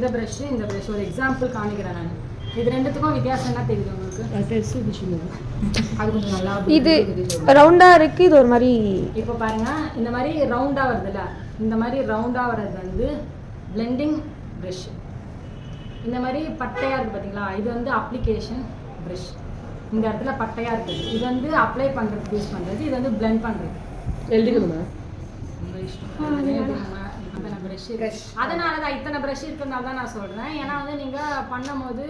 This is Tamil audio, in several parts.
இந்த ப்ரஷ் ஒரு எக்ஸாம்பிள் காமிக்கிறேன் நான். இது ரெண்டுத்துக்கும் வித்தியாசம் என்ன தெரியுது உங்களுக்கு? அது கொஞ்சம் நல்லா இது ரவுண்டா இருக்கு, இது ஒரு மாதிரி. இப்போ பாருங்க, இந்த மாதிரி ரவுண்டா வருதுல்ல, இந்த மாதிரி ரவுண்டா வர்றது வந்து பிளெண்டிங் ப்ரஷ். இந்த மாதிரி பட்டையா இருக்கு பார்த்தீங்களா, இது வந்து அப்ளிகேஷன் ப்ரஷ். இந்த இடத்துல பட்டையா இருக்குது, இது வந்து அப்ளை பண்றதுக்கு யூஸ் பண்றது, இது வந்து பிளெண்ட் பண்றது. எழுதிக்கணுமா? அதனால தான் இத்தனை ப்ரஷ் இருக்கிறதுனால தான் நான் சொல்றேன். ஏன்னா வந்து நீங்க பண்ணும்போது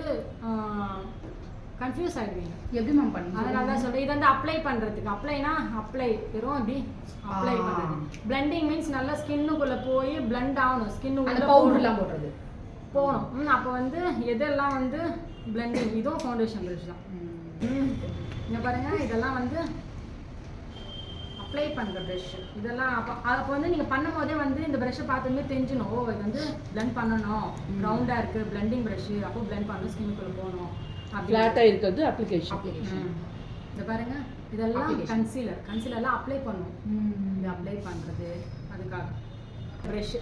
கன்ஃபியூஸ் ஆயிடுவீங்க. எப்படி மேம் பண்ணுங்க? அதனால தான் சொல்றேன். இது வந்து அப்ளை பண்றதுக்கு, அப்ளைனா அப்ளை வெறும் அப்படி அப்ளை பண்றது. பிளெண்டிங் மீன்ஸ் நல்லா ஸ்கின்னுக்குள்ள போய் பிளெண்ட் ஆகணும், ஸ்கின்னுக்குள்ள பவுடர்லாம் போடுறது போகணும். அப்போ வந்து எதெல்லாம் வந்து பிளெண்டிங், இதுவும் ஃபவுண்டேஷன் ப்ரஷ் தான். இங்க பாருங்க, இதெல்லாம் வந்து அப்ளை பண்ணுற ப்ரஷ். இதெல்லாம் அப்போ வந்து நீங்கள் பண்ணும் போதே வந்து இந்த ப்ரஷ்ஷை பார்த்துமே தெரிஞ்சிடும், ஓ இது வந்து பிளெண்ட் பண்ணணும், ரவுண்டாக இருக்குது பிளெண்டிங் ப்ரஷ், அப்போ பிளெண்ட் பண்ணணும், ஸ்கின்னுக்குள்ளே போகணும். ஃப்ளாட்டாக இருக்கிறது அப்ளிகேஷன். இந்த பாருங்க, இதெல்லாம் கன்சீலர்லாம் அப்ளை பண்ணும். இது அப்ளை பண்ணுறது அதுக்காக ப்ரஷ்.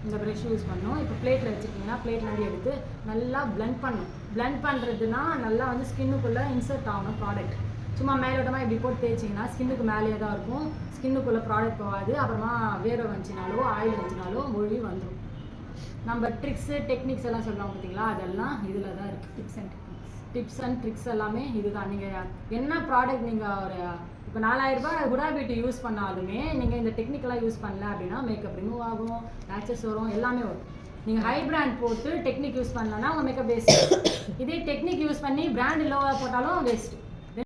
இந்த ப்ரஷ் யூஸ் பண்ணோம். இப்போ பிளேட்டில் வச்சுக்கிட்டிங்கன்னா பிளேட்லேருந்து எடுத்து நல்லா பிளெண்ட் பண்ணணும். பிளெண்ட் பண்ணுறதுனா நல்லா வந்து ஸ்கின்னுக்குள்ளே இன்சர்ட் ஆகணும் ப்ராடக்ட். சும்மா மேலோட்டமாக இப்படி போட்டு தேய்ச்சிங்கன்னா ஸ்கின்னுக்கு மேலேயே தான் இருக்கும், ஸ்கின்னுக்குள்ளே ப்ராடக்ட் போகாது. அப்புறமா வேர்வை வந்துச்சினாலோ ஆயில் வந்துச்சினாலோ மொழி வந்துடும். நம்ம ட்ரிக்ஸு டெக்னிக்ஸ் எல்லாம் சொல்லுவாங்க பார்த்தீங்களா, அதெல்லாம் இதில் தான் இருக்குது. டிப்ஸ் அண்ட் ட்ரிக்ஸ் எல்லாமே இதுதான். நீங்கள் என்ன ப்ராடக்ட் நீங்கள் ஒரு இப்போ 4000 ரூபாய் ஹுடா பியூட்டி யூஸ் பண்ணாலுமே நீங்கள் இந்த டெக்னிக்கெல்லாம் யூஸ் பண்ணல அப்படின்னா மேக்கப் ரிமூவ் ஆகும், பேச்சஸ் வரும், எல்லாமே வரும். நீங்கள் ஹை பிராண்ட் போட்டு டெக்னிக் யூஸ் பண்ணலன்னா உங்கள் மேக்கப் வேஸ்ட். இதே டெக்னிக் யூஸ் பண்ணி பிராண்ட் லோவாக போட்டாலும் வேஸ்ட்.